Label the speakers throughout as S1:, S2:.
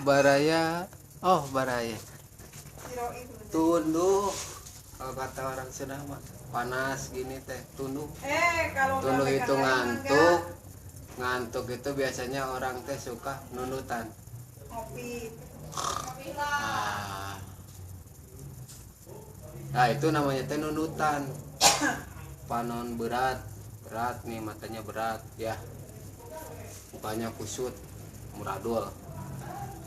S1: Baraya. Oh, baraya. Tunduh. Kalau kata orang Sunda mah panas gini teh tunduh. Tunduh itu ngantuk. Ngantuk itu biasanya orang teh suka nunutan.
S2: Ngopi.
S1: Nah, itu namanya teh nunutan. Panon berat nih, matanya berat ya. Mukanya kusut, muradul.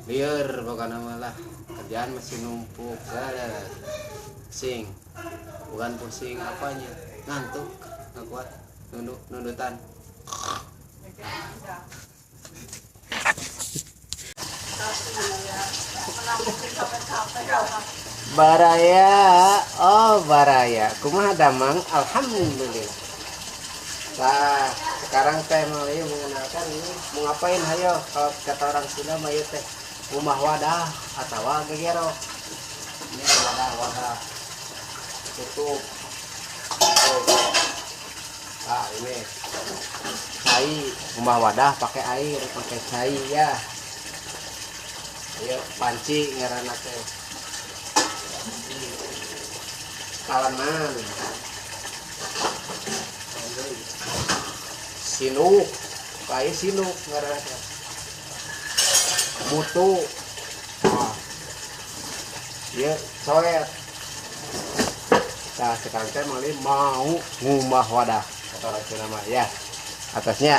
S1: Liar pokoknya malah kerjaan masih numpuk. Pusing. Bukan pusing apanya, ngantuk, nggak kuat, nunutan. Baraya, oh baraya, kumaha damang, alhamdulillah. Nah, sekarang teh mau mengenalkan ini, mau ngapain hayo? Kalau kata orang Sunda mah teh rumah wadah atau gegero. Ini wadah tutup. Nah ini cai, rumah wadah pakai air, pakai cai ya. Ayo panci ngaranna teh. Kalaman. Sinuk, kayak sinuk ngaranna teh. Mutu. Wah. Ya, coet. Nah, sekarang teh mau ngumah wadah. Atau nama ya. Atasnya